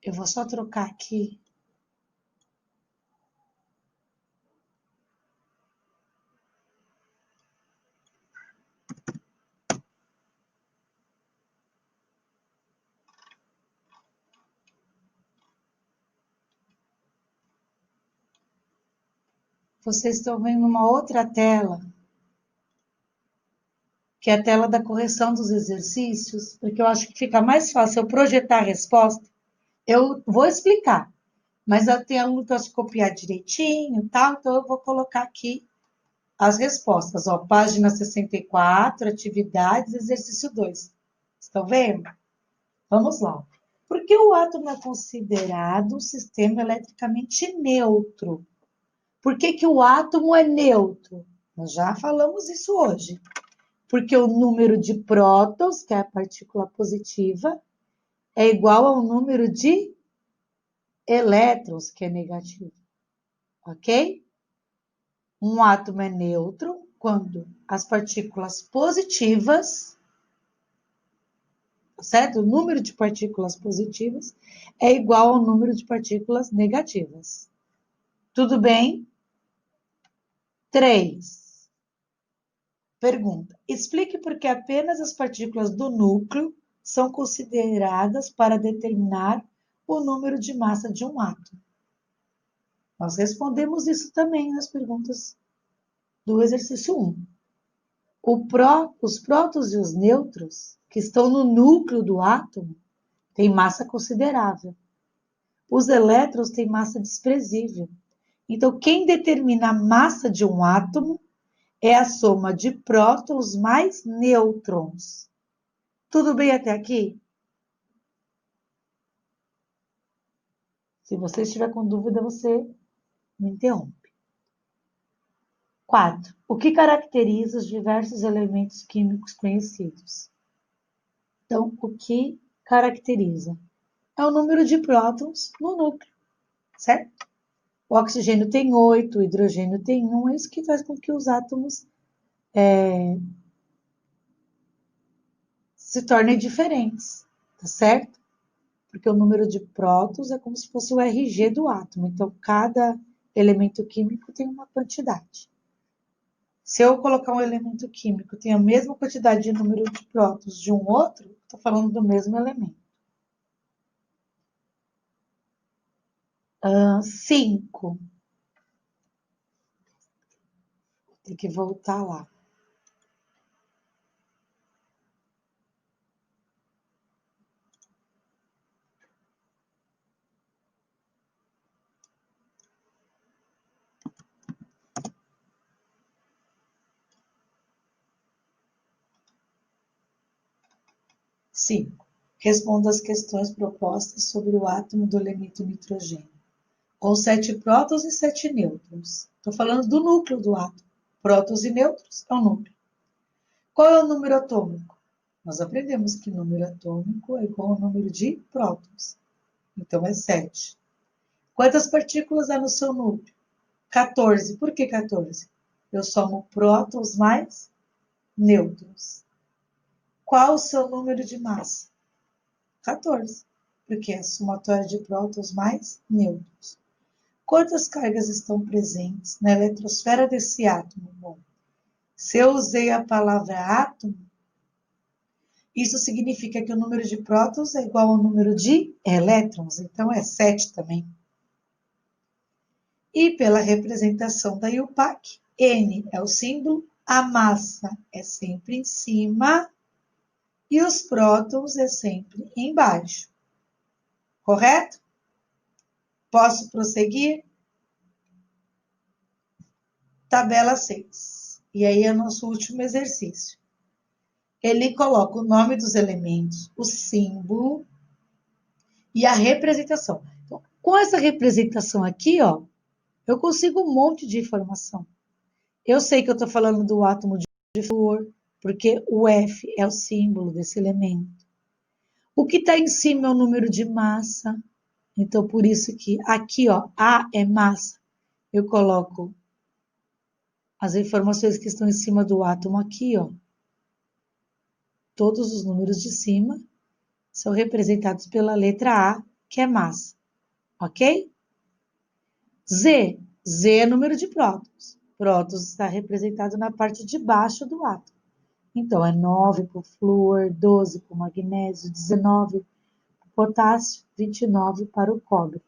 Eu vou só trocar aqui. Vocês estão vendo uma outra tela, que é a tela da correção dos exercícios, porque eu acho que fica mais fácil eu projetar a resposta. Eu vou explicar, mas eu tenho aluno que eu copiar direitinho, tal, então eu vou colocar aqui as respostas. Ó, página 64, atividades, exercício 2. Estão vendo? Vamos lá. Por que o átomo é considerado um sistema eletricamente neutro? Por que o átomo é neutro? Nós já falamos isso hoje. Porque o número de prótons, que é a partícula positiva, é igual ao número de elétrons, que é negativo. Ok? Um átomo é neutro quando as partículas positivas, certo? O número de partículas positivas é igual ao número de partículas negativas. Tudo bem? 3. Pergunta. Explique por que apenas as partículas do núcleo são consideradas para determinar o número de massa de um átomo. Nós respondemos isso também nas perguntas do exercício 1. Os prótons e os nêutrons, que estão no núcleo do átomo, têm massa considerável. Os elétrons têm massa desprezível. Então, quem determina a massa de um átomo é a soma de prótons mais nêutrons. Tudo bem até aqui? Se você estiver com dúvida, você me interrompe. 4. O que caracteriza os diversos elementos químicos conhecidos? Então, o que caracteriza? É o número de prótons no núcleo, certo? O oxigênio tem 8, o hidrogênio tem 1, é isso que faz com que os átomos se tornem diferentes, tá certo? Porque o número de prótons é como se fosse o RG do átomo, então cada elemento químico tem uma quantidade. Se eu colocar um elemento químico que tem a mesma quantidade de número de prótons de um outro, estou falando do mesmo elemento. 5. Tem que voltar lá. Sim. Responda as questões propostas sobre o átomo do elemento nitrogênio. Com 7 prótons e 7 nêutrons. Estou falando do núcleo do átomo. Prótons e nêutrons é o núcleo. Qual é o número atômico? Nós aprendemos que número atômico é igual ao número de prótons. Então, é 7. Quantas partículas há no seu núcleo? 14. Por que 14? Eu somo prótons mais nêutrons. Qual o seu número de massa? 14. Porque é a somatória de prótons mais nêutrons. Quantas cargas estão presentes na eletrosfera desse átomo? Bom, se eu usei a palavra átomo, isso significa que o número de prótons é igual ao número de elétrons, então é 7 também. E pela representação da IUPAC, N é o símbolo, a massa é sempre em cima e os prótons é sempre embaixo. Correto? Posso prosseguir? Tabela 6. E aí é o nosso último exercício. Ele coloca o nome dos elementos, o símbolo e a representação. Então, com essa representação aqui, ó, eu consigo um monte de informação. Eu sei que eu estou falando do átomo de flúor, porque o F é o símbolo desse elemento. O que está em cima é o número de massa. Então, por isso que aqui, ó, A é massa. Eu coloco as informações que estão em cima do átomo aqui, ó. Todos os números de cima são representados pela letra A, que é massa, ok? Z é número de prótons. Prótons está representado na parte de baixo do átomo. Então, é 9 para o flúor, 12 para o magnésio, 19 para o potássio, 29 para o cobre.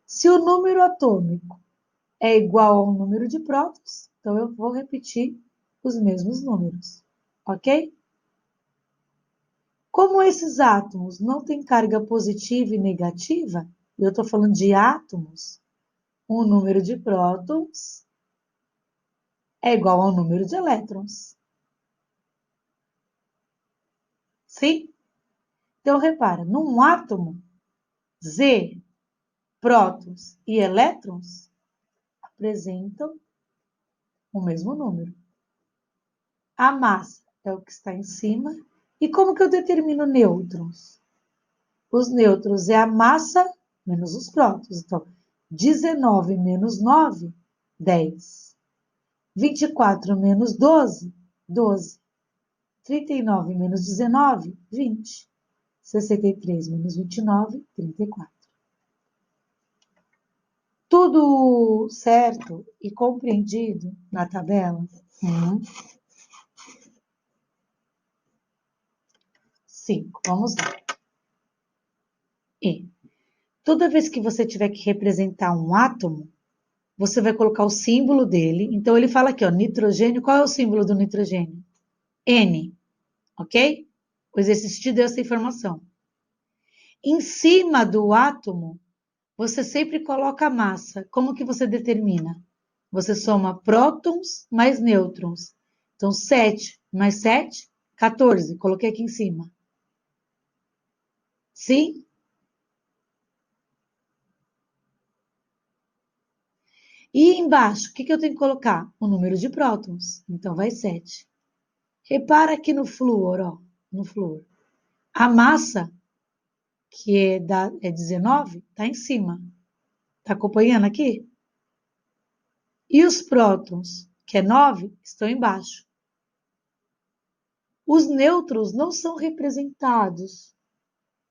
Se o número atômico é igual ao número de prótons, então eu vou repetir os mesmos números, ok? Como esses átomos não têm carga positiva e negativa, eu estou falando de átomos, o número de prótons é igual ao número de elétrons. Sim? Então, repara, num átomo, Z, prótons e elétrons apresentam o mesmo número. A massa é o que está em cima. E como que eu determino nêutrons? Os nêutrons é a massa menos os prótons. Então, 19 menos 9, 10. 24 menos 12, 12. 39 menos 19, 20. 63 menos 29, 34. Tudo certo e compreendido na tabela? 5. Vamos lá. E toda vez que você tiver que representar um átomo, você vai colocar o símbolo dele. Então, ele fala aqui, ó, nitrogênio. Qual é o símbolo do nitrogênio? N, ok? O exercício te deu essa informação. Em cima do átomo, você sempre coloca a massa. Como que você determina? Você soma prótons mais nêutrons. Então, 7 mais 7, 14. Coloquei aqui em cima. Sim? E embaixo, o que eu tenho que colocar? O número de prótons. Então, vai 7. Repara aqui no flúor, ó. No flúor. A massa, que é 19, está em cima. Está acompanhando aqui? E os prótons, que é 9, estão embaixo. Os nêutrons não são representados,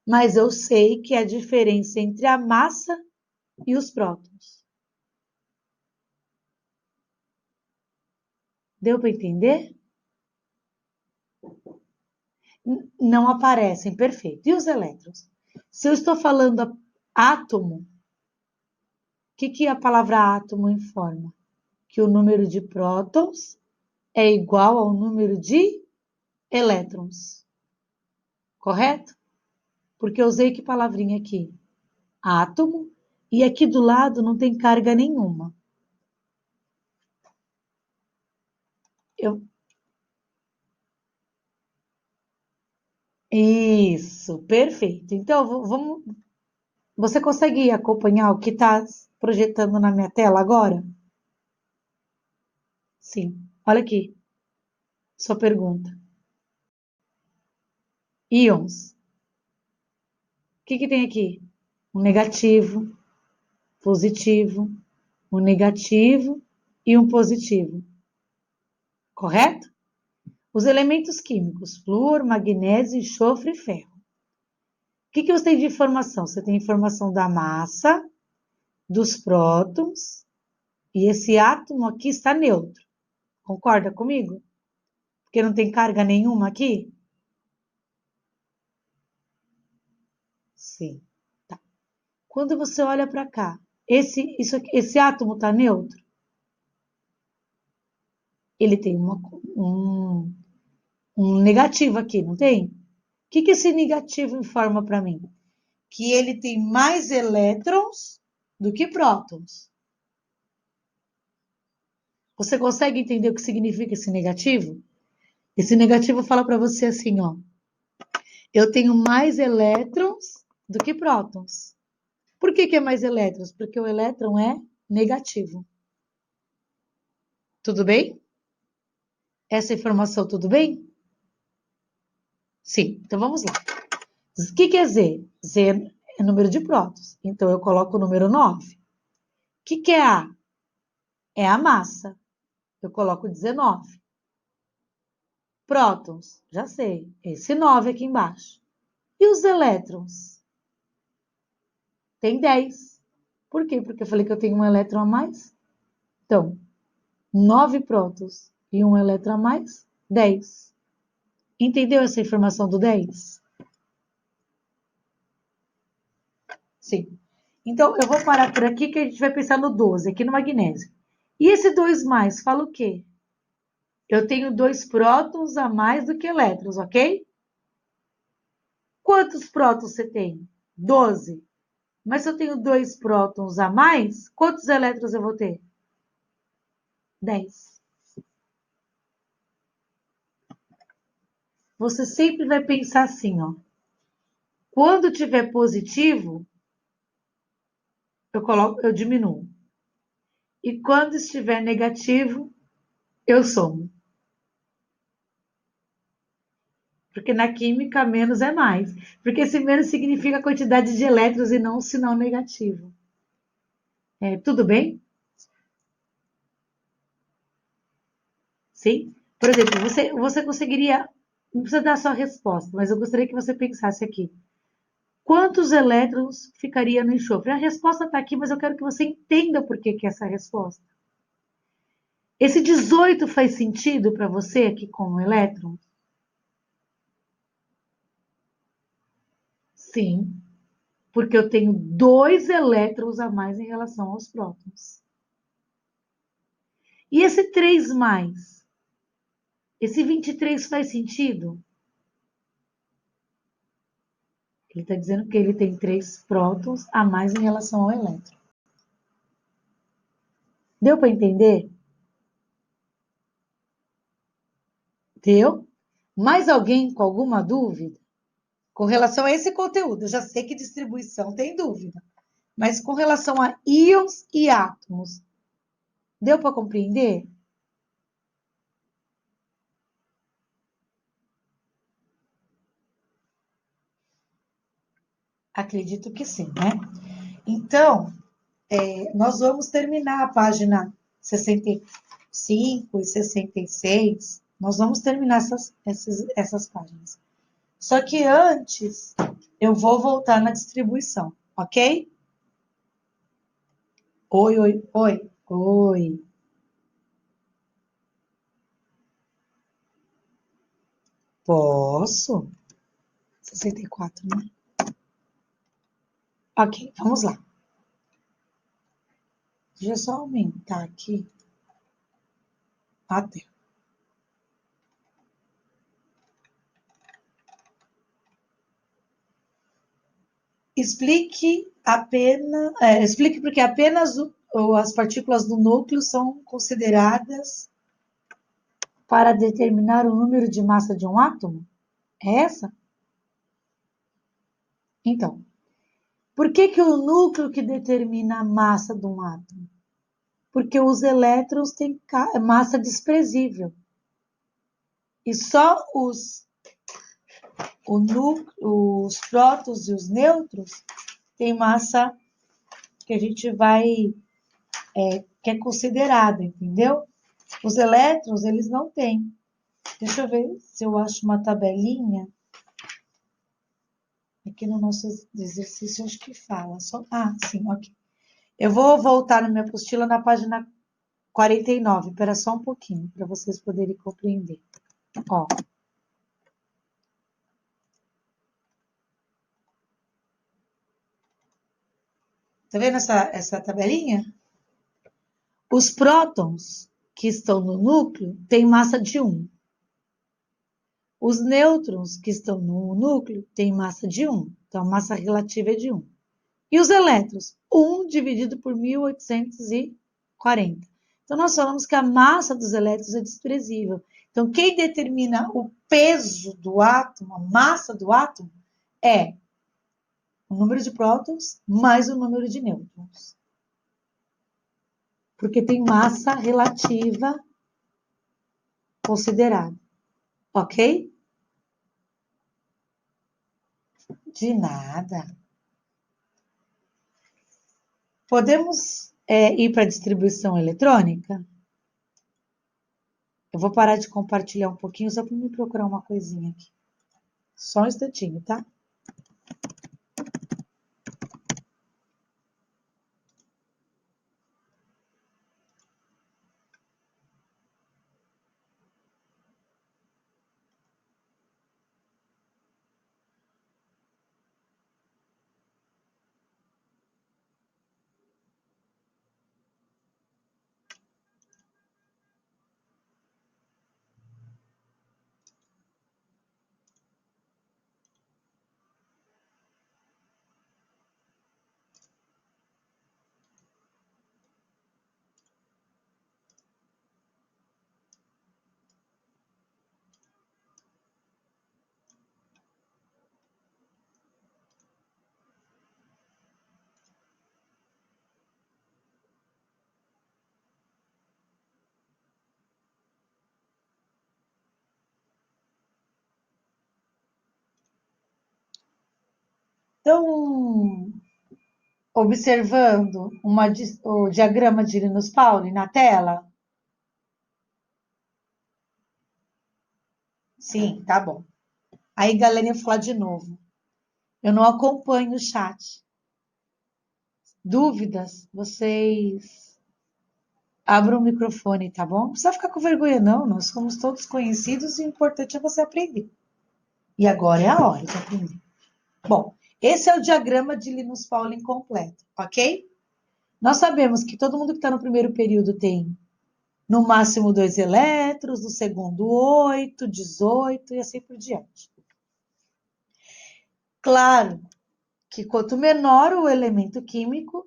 mas eu sei que é a diferença entre a massa e os prótons. Deu para entender? Não aparecem, perfeito. E os elétrons? Se eu estou falando átomo, o que a palavra átomo informa? Que o número de prótons é igual ao número de elétrons. Correto? Porque eu usei que palavrinha aqui? Átomo. E aqui do lado não tem carga nenhuma. Isso, perfeito. Então, vamos. Você consegue acompanhar o que está projetando na minha tela agora? Sim. Olha aqui, sua pergunta. Íons. O que tem aqui? Um negativo, positivo, um negativo e um positivo. Correto? Os elementos químicos, flúor, magnésio, enxofre e ferro. O que você tem de informação? Você tem informação da massa, dos prótons, e esse átomo aqui está neutro. Concorda comigo? Porque não tem carga nenhuma aqui? Sim. Tá. Quando você olha para cá, esse átomo está neutro? Ele tem um negativo aqui, não tem? O que esse negativo informa para mim? Que ele tem mais elétrons do que prótons. Você consegue entender o que significa esse negativo? Esse negativo fala para você assim, ó. Eu tenho mais elétrons do que prótons. Por que é mais elétrons? Porque o elétron é negativo. Tudo bem? Essa informação, tudo bem? Sim, então vamos lá. O que é Z? Z é número de prótons. Então, eu coloco o número 9. O que é A? É a massa. Eu coloco 19. Prótons, já sei. Esse 9 aqui embaixo. E os elétrons? Tem 10. Por quê? Porque eu falei que eu tenho um elétron a mais. Então, 9 prótons e um elétron a mais, 10. Entendeu essa informação do 10? Sim. Então, eu vou parar por aqui que a gente vai pensar no 12, aqui no magnésio. E esse 2 mais, fala o quê? Eu tenho 2 prótons a mais do que elétrons, ok? Quantos prótons você tem? 12. Mas se eu tenho 2 prótons a mais, quantos elétrons eu vou ter? 10. Você sempre vai pensar assim, ó. Quando tiver positivo, eu diminuo. E quando estiver negativo, eu somo. Porque na química, menos é mais. Porque esse menos significa a quantidade de elétrons e não o sinal negativo. Tudo bem? Sim? Por exemplo, você conseguiria. Não precisa dar a sua resposta, mas eu gostaria que você pensasse aqui. Quantos elétrons ficaria no enxofre? A resposta está aqui, mas eu quero que você entenda por que é essa resposta. Esse 18 faz sentido para você aqui como elétron? Sim, porque eu tenho 2 elétrons a mais em relação aos prótons. E esse 3 mais? Esse 23 faz sentido? Ele está dizendo que ele tem 3 prótons a mais em relação ao elétron. Deu para entender? Deu? Mais alguém com alguma dúvida? Com relação a esse conteúdo, eu já sei que distribuição tem dúvida. Mas com relação a íons e átomos, deu para compreender? Acredito que sim, né? Então, nós vamos terminar a página 65 e 66. Nós vamos terminar essas páginas. Só que antes, eu vou voltar na distribuição, ok? Oi, oi, oi, oi. Posso? 64, né? Ok, vamos lá. Deixa eu só aumentar aqui a tela. Explique porque apenas as partículas do núcleo são consideradas para determinar o número de massa de um átomo? É essa? Então, por que o núcleo que determina a massa de um átomo? Porque os elétrons têm massa desprezível. E só os prótons e os nêutrons têm massa que a gente que é considerada, entendeu? Os elétrons, eles não têm. Deixa eu ver se eu acho uma tabelinha. Aqui no nosso exercício, acho que fala. Sim, ok. Eu vou voltar na minha apostila na página 49. Espera só um pouquinho, para vocês poderem compreender. Ó. Tá vendo essa tabelinha? Os prótons que estão no núcleo têm massa de 1. Os nêutrons que estão no núcleo têm massa de 1. Então, a massa relativa é de 1. E os elétrons? 1 dividido por 1840. Então, nós falamos que a massa dos elétrons é desprezível. Então, quem determina o peso do átomo, a massa do átomo, é o número de prótons mais o número de nêutrons. Porque tem massa relativa considerada. Ok? De nada. Podemos ir para a distribuição eletrônica? Eu vou parar de compartilhar um pouquinho só para me procurar uma coisinha aqui. Só um instantinho, tá? Estão observando o diagrama de Linus-Pauling na tela? Sim, tá bom. Aí, galerinha, eu vou falar de novo. Eu não acompanho o chat. Dúvidas? Vocês abram o microfone, tá bom? Não precisa ficar com vergonha, não. Nós somos todos conhecidos e o importante é você aprender. E agora é a hora de aprender. Bom, esse é o diagrama de Linus-Pauling completo, ok? Nós sabemos que todo mundo que está no primeiro período tem, no máximo, 2 elétrons, no segundo 8, 18 e assim por diante. Claro que quanto menor o elemento químico,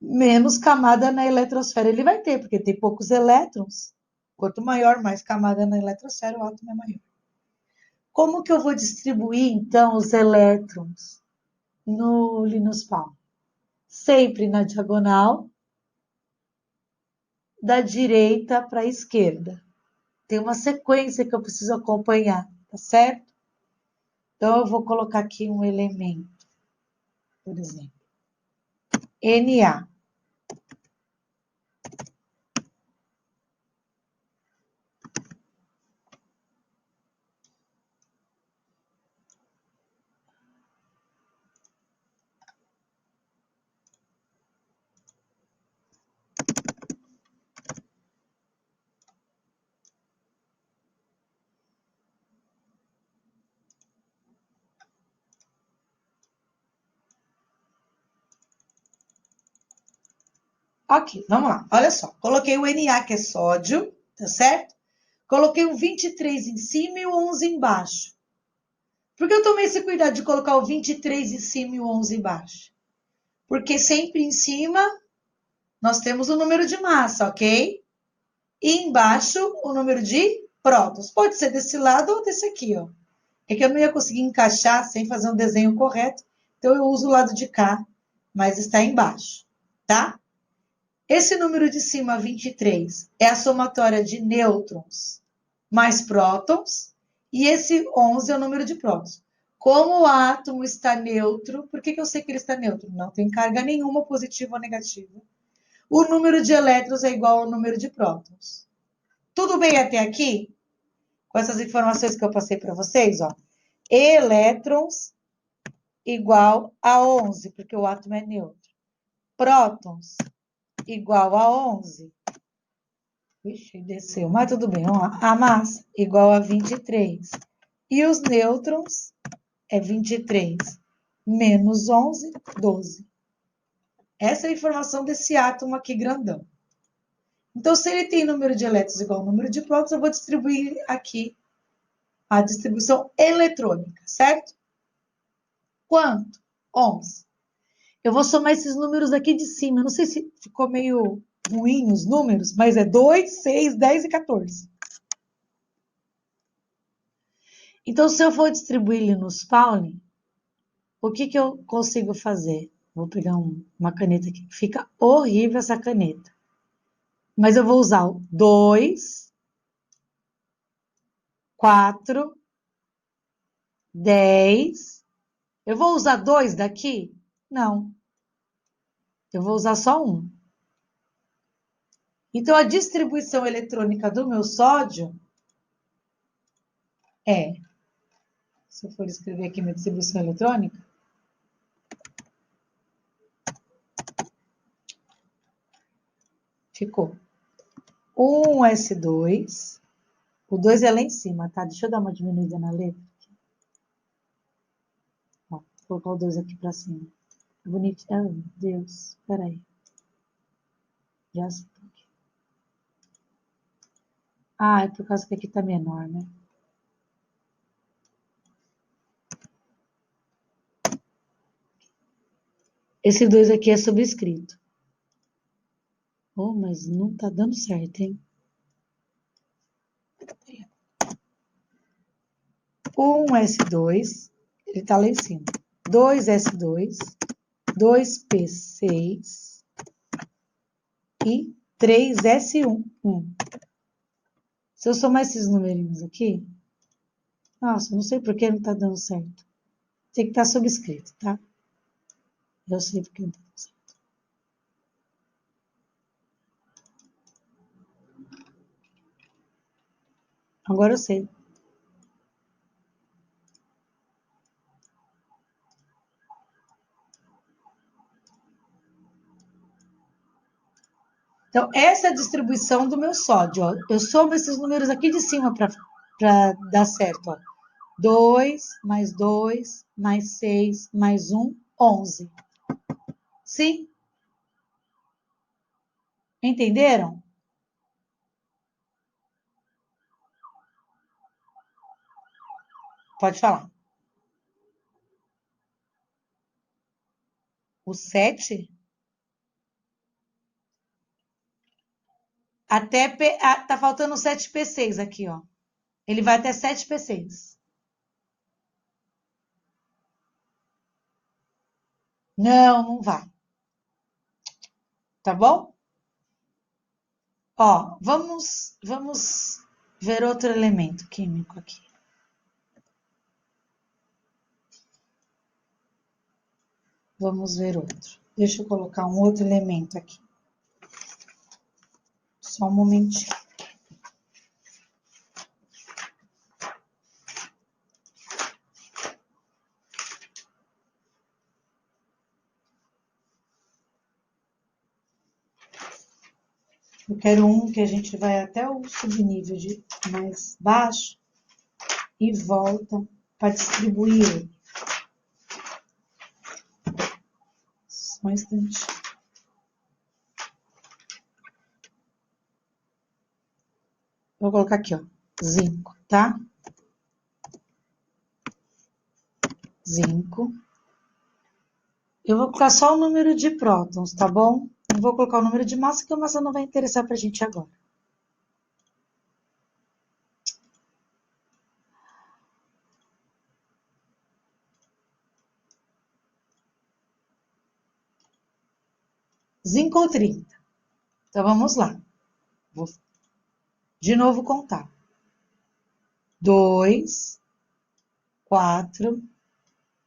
menos camada na eletrosfera ele vai ter, porque tem poucos elétrons. Quanto maior, mais camada na eletrosfera, o átomo é maior. Como que eu vou distribuir, então, os elétrons no Linus-Pauling? Sempre na diagonal, da direita para a esquerda. Tem uma sequência que eu preciso acompanhar, tá certo? Então, eu vou colocar aqui um elemento, por exemplo, Na. Ok, vamos lá. Olha só. Coloquei o Na, que é sódio, tá certo? Coloquei um 23 em cima e o 11 embaixo. Por que eu tomei esse cuidado de colocar o 23 em cima e o 11 embaixo? Porque sempre em cima nós temos o número de massa, ok? E embaixo o número de prótons. Pode ser desse lado ou desse aqui, ó. É que eu não ia conseguir encaixar sem fazer um desenho correto, então eu uso o lado de cá, mas está embaixo, tá? Esse número de cima, 23, é a somatória de nêutrons mais prótons, e esse 11 é o número de prótons. Como o átomo está neutro, por que eu sei que ele está neutro? Não tem carga nenhuma, positiva ou negativa. O número de elétrons é igual ao número de prótons. Tudo bem até aqui? Com essas informações que eu passei para vocês, ó. Elétrons igual a 11, porque o átomo é neutro. Prótons igual a 11. Ixi, desceu, mas tudo bem. Vamos lá. A massa igual a 23. E os nêutrons é 23 menos 11, 12. Essa é a informação desse átomo aqui grandão. Então, se ele tem número de elétrons igual ao número de prótons, eu vou distribuir aqui a distribuição eletrônica, certo? Quanto? 11. Eu vou somar esses números aqui de cima. Eu não sei se ficou meio ruim os números, mas é 2, 6, 10 e 14. Então, se eu for distribuir Linus-Pauling, o que eu consigo fazer? Vou pegar uma caneta aqui. Fica horrível essa caneta. Mas eu vou usar o 2, 4, 10. Eu vou usar 2 daqui? Não. Eu vou usar só um. Então, a distribuição eletrônica do meu sódio é, se eu for escrever aqui minha distribuição eletrônica, ficou 1s2, o 2 é lá em cima, tá? Deixa eu dar uma diminuída na letra. Ó, vou colocar o 2 aqui pra cima. Bonitinho. Oh, Deus, peraí. Já sei. Ah, é por causa que aqui tá menor, né? Esse 2 aqui é subscrito. Oh, mas não tá dando certo, hein? 1s2, ele tá lá em cima. 2s2, 2p6 e 3s1. Se eu somar esses numerinhos aqui, nossa, não sei por que não tá dando certo. Tem que estar subscrito, tá? Eu sei porque eu tô fazendo. Agora eu sei. Então, essa é a distribuição do meu sódio. Ó. Eu somo esses números aqui de cima para dar certo. Ó. 2 mais 2 mais 6 mais 1, 11. Sim? Entenderam? Pode falar. O 7? Tá faltando 7p6 aqui, ó. Ele vai até 7p6. Não, não vai. Tá bom? Ó, vamos ver outro elemento químico aqui. Vamos ver outro. Deixa eu colocar um outro elemento aqui. Só um momentinho. Eu quero um que a gente vai até o subnível de mais baixo e volta para distribuir ele. Só um instante. Vou colocar aqui, ó, zinco, tá? Zinco. Eu vou colocar só o número de prótons, tá bom? Não vou colocar o número de massa, porque a massa não vai interessar pra gente agora. Zinco 30. Então, vamos lá. Vou de novo contar. 2, 4,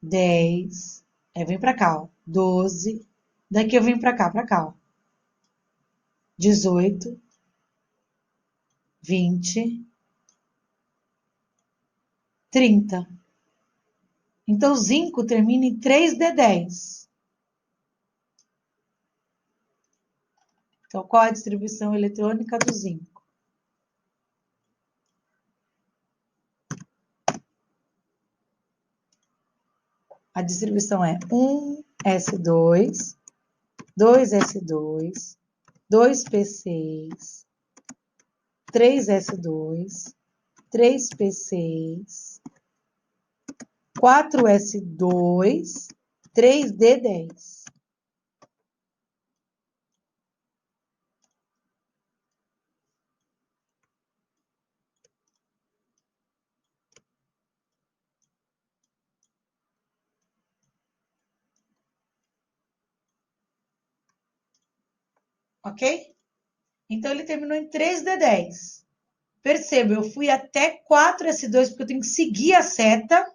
10. Aí vem pra cá, ó. 12. Daqui eu venho pra cá, ó. 18, 20, 30. Então, o zinco termina em 3d10. Então, qual é a distribuição eletrônica do zinco? A distribuição é 1s2, 2s2, 2p6, 3s2, 3p6, 4s2, 3d10. Ok? Então, ele terminou em 3d10. Perceba, eu fui até 4s2, porque eu tenho que seguir a seta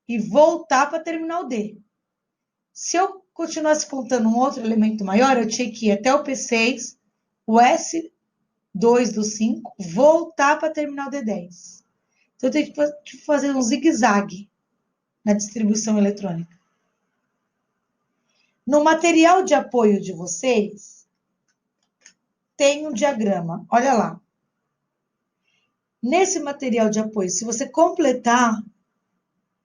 e voltar para terminar o D. Se eu continuasse contando um outro elemento maior, eu tinha que ir até o P6, o S2 do 5, voltar para terminar o D10. Então, eu tenho que fazer um zigue-zague na distribuição eletrônica. No material de apoio de vocês, tem um diagrama. Olha lá. Nesse material de apoio, se você completar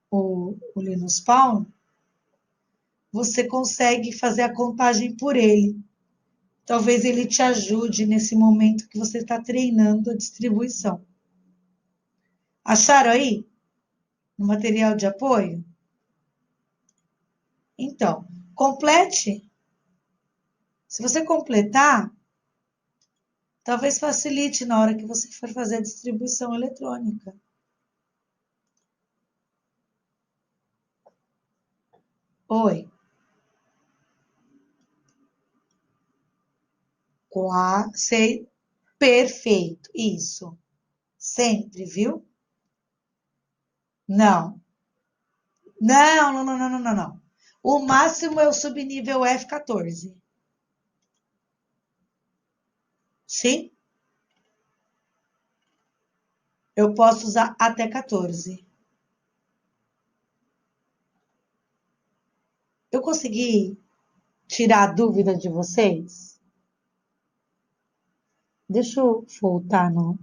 o Linus Paulo, você consegue fazer a contagem por ele. Talvez ele te ajude nesse momento que você está treinando a distribuição. Acharam aí? No material de apoio? Então, complete. Se você completar, talvez facilite na hora que você for fazer a distribuição eletrônica. Oi. 4, 6. Perfeito. Isso. Sempre, viu? Não. Não, não, não, não, não, não, não. O máximo é o subnível F14. Sim? Eu posso usar até 14. Eu consegui tirar a dúvida de vocês? Deixa eu voltar, não.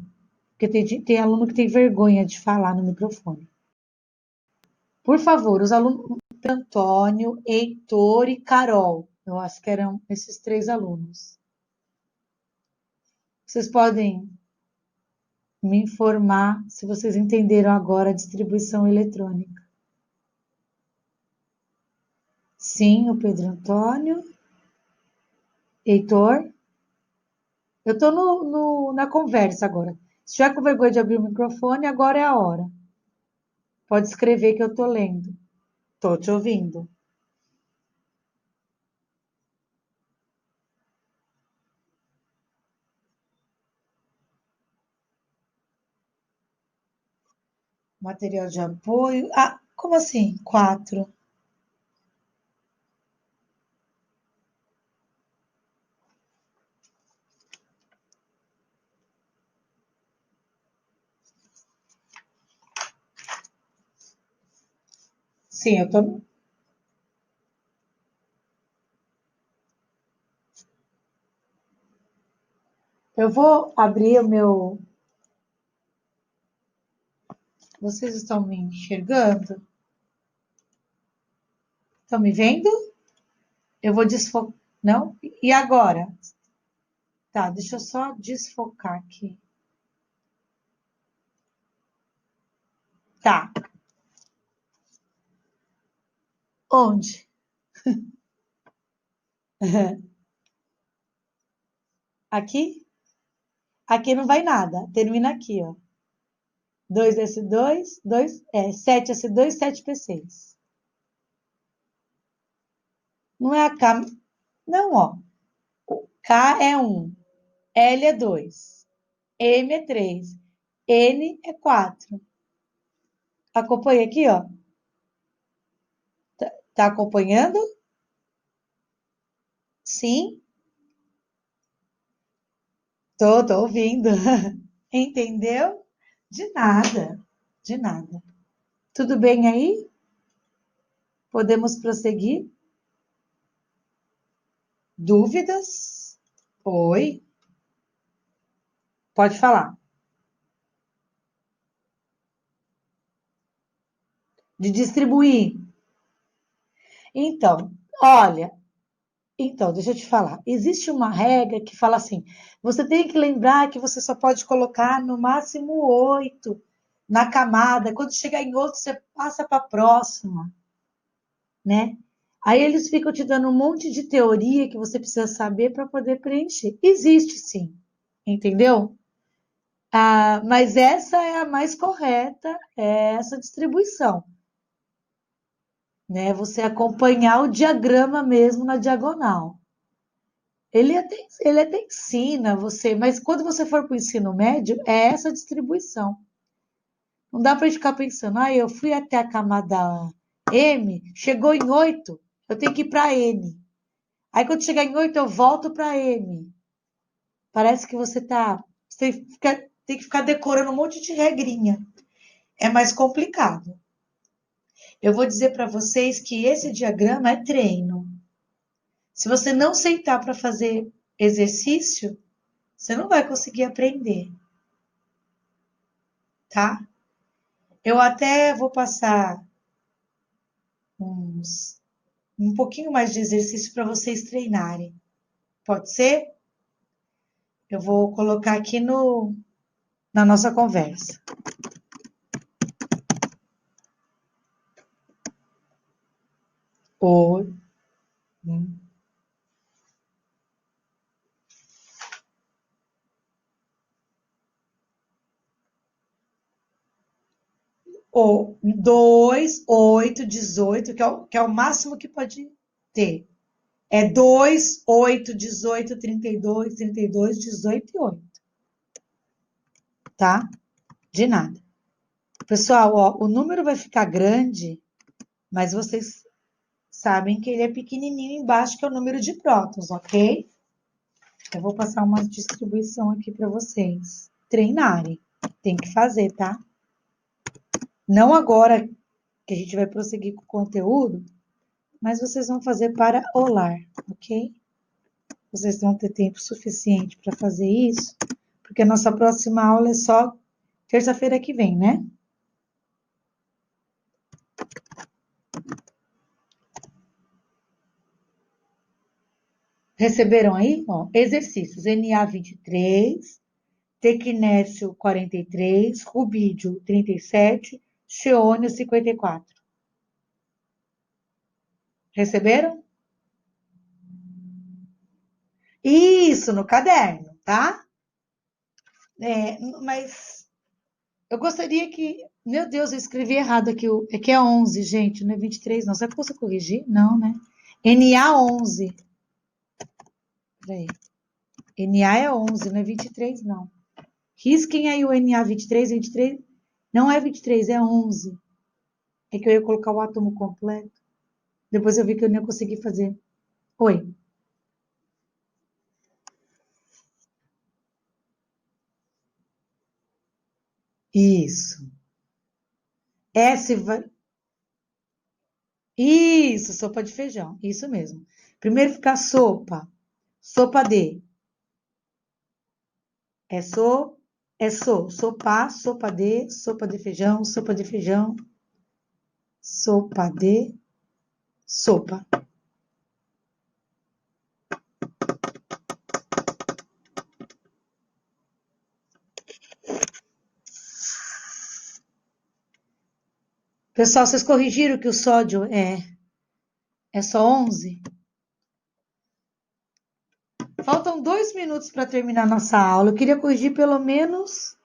Porque tem aluno que tem vergonha de falar no microfone. Por favor, os alunos Antônio, Heitor e Carol. Eu acho que eram esses 3 alunos. Vocês podem me informar se vocês entenderam agora a distribuição eletrônica. Sim, o Pedro Antônio. Heitor? Eu estou na conversa agora. Se tiver com vergonha de abrir o microfone, agora é a hora. Pode escrever que eu estou lendo. Estou te ouvindo. Material de apoio. Ah, como assim? 4. Sim, eu tô. Eu vou abrir o meu. Vocês estão me enxergando? Estão me vendo? Eu vou desfocar. Não? E agora? Tá, deixa eu só desfocar aqui. Tá. Onde? Aqui? Aqui não vai nada. Termina aqui, ó. 2S2, 7S2, 7P6. Não é a K. Não, ó. K é 1, L é 2, M é 3, N é 4. Acompanha aqui, ó. Tá acompanhando? Sim? Tô ouvindo. Entendeu? De nada, de nada. Tudo bem aí? Podemos prosseguir? Dúvidas? Oi? Pode falar. De distribuir. Então, olha, deixa eu te falar. Existe uma regra que fala assim: você tem que lembrar que você só pode colocar no máximo 8 na camada. Quando chegar em outro, você passa para a próxima, né? Aí eles ficam te dando um monte de teoria que você precisa saber para poder preencher. Existe sim, entendeu? Ah, mas essa é a mais correta, é essa distribuição, né? Você acompanhar o diagrama mesmo na diagonal. Ele até ensina você, mas quando você for para o ensino médio, é essa distribuição. Não dá para gente ficar pensando, eu fui até a camada M, chegou em 8, eu tenho que ir para N. Aí quando chegar em 8, eu volto para M. Parece que tem que ficar decorando um monte de regrinha. É mais complicado. Eu vou dizer para vocês que esse diagrama é treino. Se você não sentar para fazer exercício, você não vai conseguir aprender, tá? Eu até vou passar um pouquinho mais de exercício para vocês treinarem. Pode ser? Eu vou colocar aqui na nossa conversa. Oi. Ou 2, 8, 18, que é o máximo que pode ter. É 2, 8, 18, 32, 32, 18 e 8. Tá? De nada. Pessoal, ó, o número vai ficar grande Mas vocês sabem que ele é pequenininho embaixo, que é o número de prótons, ok? Eu vou passar uma distribuição aqui para vocês treinarem. Tem que fazer, tá? Não agora que a gente vai prosseguir com o conteúdo, mas vocês vão fazer para o lar, ok? Vocês vão ter tempo suficiente para fazer isso, porque a nossa próxima aula é só terça-feira que vem, né? Receberam aí? Ó, exercícios Na23, Tecnécio 43, Rubídio 37, Xeônio 54. Receberam? Isso, no caderno, tá? Mas eu gostaria que... Meu Deus, eu escrevi errado aqui. É que é 11, gente, não é 23, não. Será que eu posso corrigir? Não, né? Na11. Peraí. Na é 11, não é 23, não. Risquem aí o Na 23, 23. Não é 23, é 11. É que eu ia colocar o átomo completo. Depois eu vi que eu não ia conseguir fazer. Oi. Isso. S vai... Isso, sopa de feijão. Isso mesmo. Primeiro fica sopa. Sopa de. É so, sopa de feijão, sopa de feijão, sopa de, sopa. Pessoal, vocês corrigiram que o sódio é só 11? Faltam 2 minutos para terminar nossa aula. Eu queria corrigir pelo menos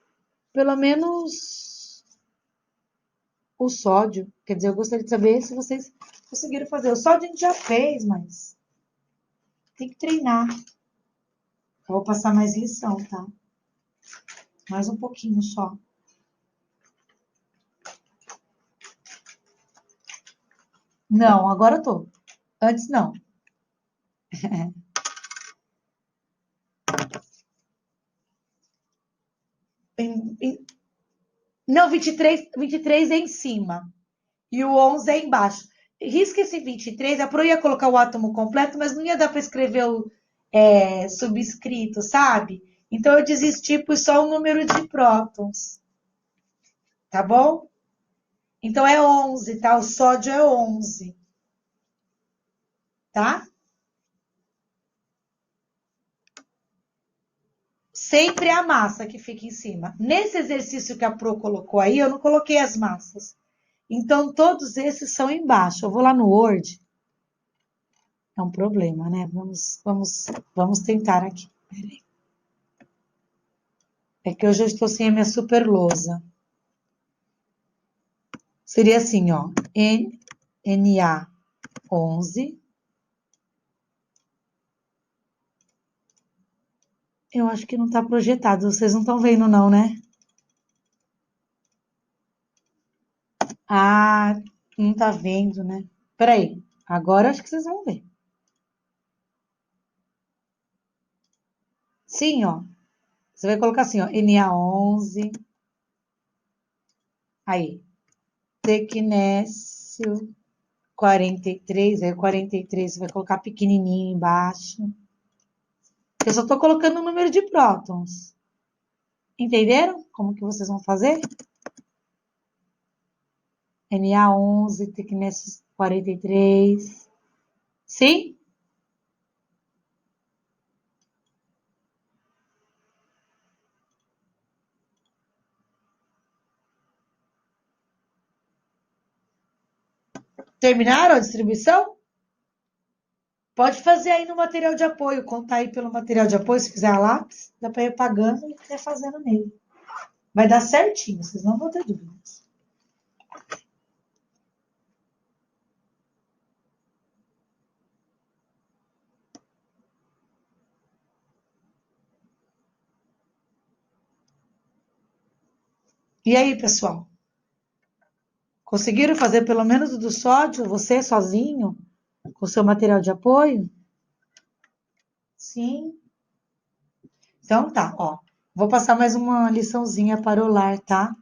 o sódio. Quer dizer, eu gostaria de saber se vocês conseguiram fazer. O sódio a gente já fez, mas tem que treinar. Eu vou passar mais lição, tá? Mais um pouquinho só. Não, agora eu tô. Antes não. Não, 23 é em cima. E o 11 é embaixo. Risca esse 23, a Pro ia colocar o átomo completo, mas não ia dar para escrever o subscrito, sabe? Então eu desisti, pus só o número de prótons. Tá bom? Então é 11, tá? O sódio é 11. Tá? Sempre a massa que fica em cima. Nesse exercício que a Pro colocou aí, eu não coloquei as massas. Então, todos esses são embaixo. Eu vou lá no Word. É um problema, né? Vamos tentar aqui. Peraí. É que hoje eu estou sem a minha super lousa. Seria assim, ó. Na11. Eu acho que não está projetado. Vocês não estão vendo, não, né? Ah, não tá vendo, né? Peraí. Agora acho que vocês vão ver. Sim, ó. Você vai colocar assim, ó. Na11. Aí. Tecnécio 43. Aí o 43 você vai colocar pequenininho embaixo. Eu só estou colocando o número de prótons. Entenderam como que vocês vão fazer? Na11, Tecnécio 43. Sim? Terminaram a distribuição? Pode fazer aí no material de apoio, contar aí pelo material de apoio, se fizer a lápis, dá para ir pagando e ir fazendo nele. Vai dar certinho, vocês não vão ter dúvidas. E aí, pessoal? Conseguiram fazer pelo menos o do sódio, você sozinho, com seu material de apoio? Sim. Então tá, ó. Vou passar mais uma liçãozinha para o lar, tá?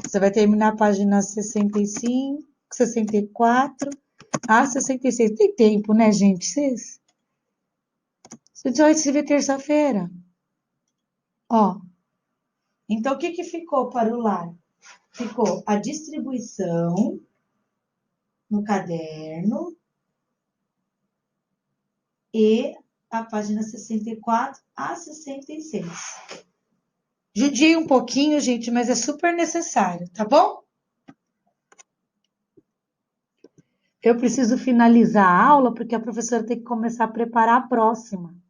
Você vai terminar a página 65, 64, a 66. Tem tempo, né, gente? Vocês vai se ver terça-feira. Ó. Então, o que que ficou para o lar? Ficou a distribuição no caderno e a página 64 a 66. Judiei um pouquinho, gente, mas é super necessário, tá bom? Eu preciso finalizar a aula porque a professora tem que começar a preparar a próxima.